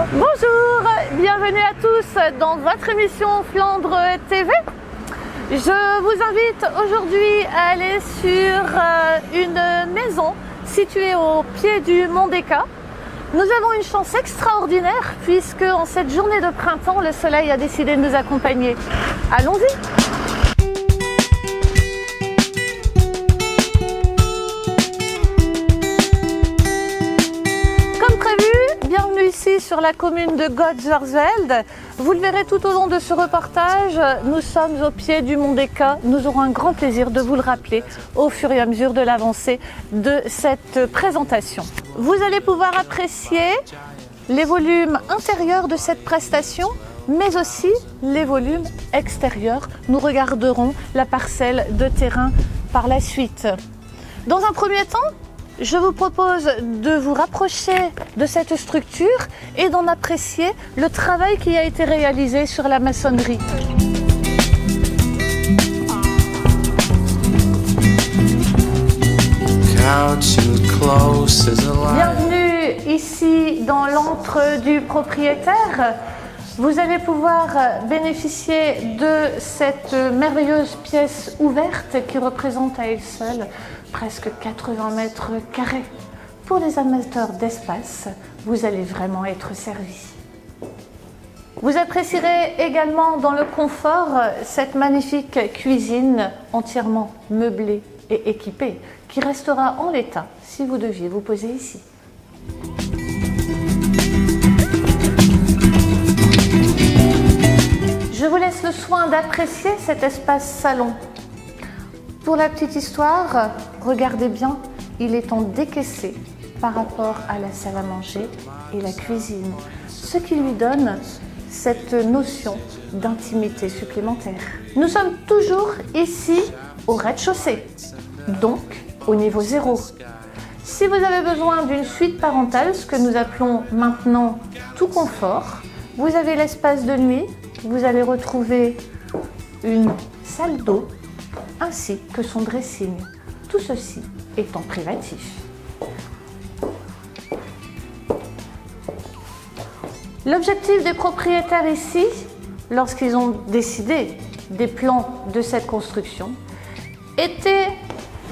Bonjour, bienvenue à tous dans votre émission Flandre TV. Je vous invite aujourd'hui à aller sur une maison située au pied du Mont des Cats. Nous avons une chance extraordinaire puisque en cette journée de printemps, le soleil a décidé de nous accompagner. Allons-y! Ici sur la commune de Gottsversveld. Vous le verrez tout au long de ce reportage, nous sommes au pied du Mont des Cats. Nous aurons un grand plaisir de vous le rappeler au fur et à mesure de l'avancée de cette présentation. Vous allez pouvoir apprécier les volumes intérieurs de cette prestation, mais aussi les volumes extérieurs. Nous regarderons la parcelle de terrain par la suite. Dans un premier temps, je vous propose de vous rapprocher de cette structure et d'en apprécier le travail qui a été réalisé sur la maçonnerie. Bienvenue ici dans l'antre du propriétaire. Vous allez pouvoir bénéficier de cette merveilleuse pièce ouverte qui représente à elle seule presque 80 mètres carrés. Pour les amateurs d'espace, vous allez vraiment être servis. Vous apprécierez également dans le confort cette magnifique cuisine entièrement meublée et équipée qui restera en l'état si vous deviez vous poser ici. Je vous laisse le soin d'apprécier cet espace salon. Pour la petite histoire, regardez bien, il est en décaissé par rapport à la salle à manger et la cuisine, ce qui lui donne cette notion d'intimité supplémentaire. Nous sommes toujours ici au rez-de-chaussée, donc au niveau 0. Si vous avez besoin d'une suite parentale, ce que nous appelons maintenant tout confort, vous avez l'espace de nuit, vous allez retrouver une salle d'eau ainsi que son dressing. Tout ceci est en privatif. L'objectif des propriétaires ici, lorsqu'ils ont décidé des plans de cette construction, était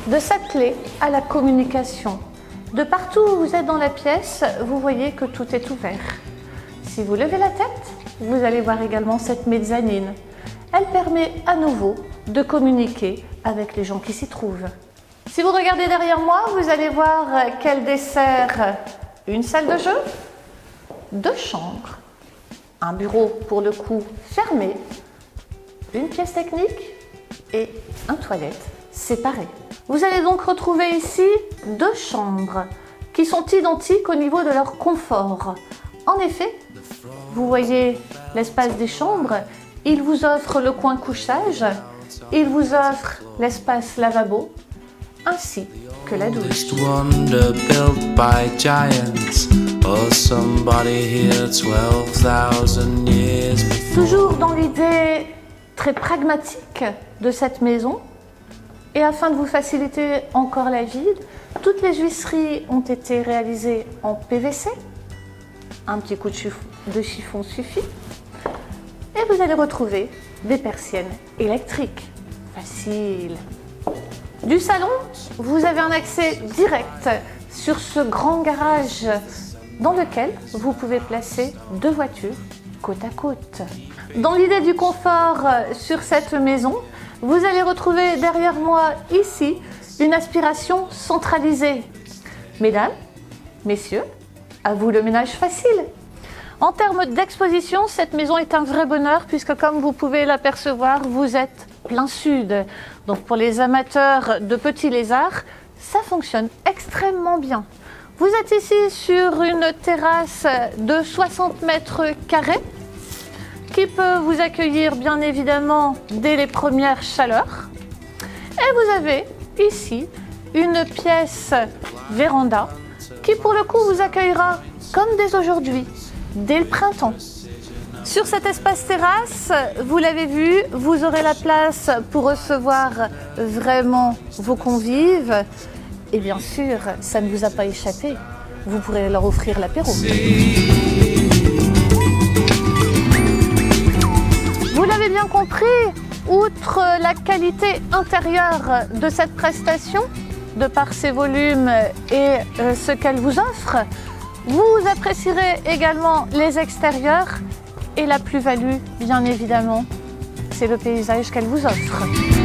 de s'atteler à la communication. De partout où vous êtes dans la pièce, vous voyez que tout est ouvert. Si vous levez la tête, vous allez voir également cette mezzanine. Elle permet à nouveau de communiquer avec les gens qui s'y trouvent. Si vous regardez derrière moi, vous allez voir qu'elle dessert une salle de jeu, 2 chambres, un bureau pour le coup fermé, une pièce technique et un toilette séparé. Vous allez donc retrouver ici 2 chambres qui sont identiques au niveau de leur confort. En effet, vous voyez l'espace des chambres, il vous offre le coin couchage, il vous offre l'espace lavabo, ainsi que la douche. Toujours dans l'idée très pragmatique de cette maison, et afin de vous faciliter encore la vie, toutes les huisseries ont été réalisées en PVC. Un petit coup de chiffon suffit. Et vous allez retrouver des persiennes électriques. Facile. Du salon, vous avez un accès direct sur ce grand garage dans lequel vous pouvez placer 2 voitures côte à côte. Dans l'idée du confort sur cette maison, vous allez retrouver derrière moi ici une aspiration centralisée. Mesdames, messieurs, à vous le ménage facile. En termes d'exposition, cette maison est un vrai bonheur puisque comme vous pouvez l'apercevoir, vous êtes plein sud. Donc pour les amateurs de petits lézards, ça fonctionne extrêmement bien. Vous êtes ici sur une terrasse de 60 mètres carrés qui peut vous accueillir bien évidemment dès les premières chaleurs. Et vous avez ici une pièce véranda qui pour le coup vous accueillera comme dès aujourd'hui, dès le printemps. Sur cet espace terrasse, vous l'avez vu, vous aurez la place pour recevoir vraiment vos convives. Et bien sûr, ça ne vous a pas échappé, vous pourrez leur offrir l'apéro. prix, outre la qualité intérieure de cette prestation, de par ses volumes et ce qu'elle vous offre, vous apprécierez également les extérieurs et la plus-value, bien évidemment, c'est le paysage qu'elle vous offre.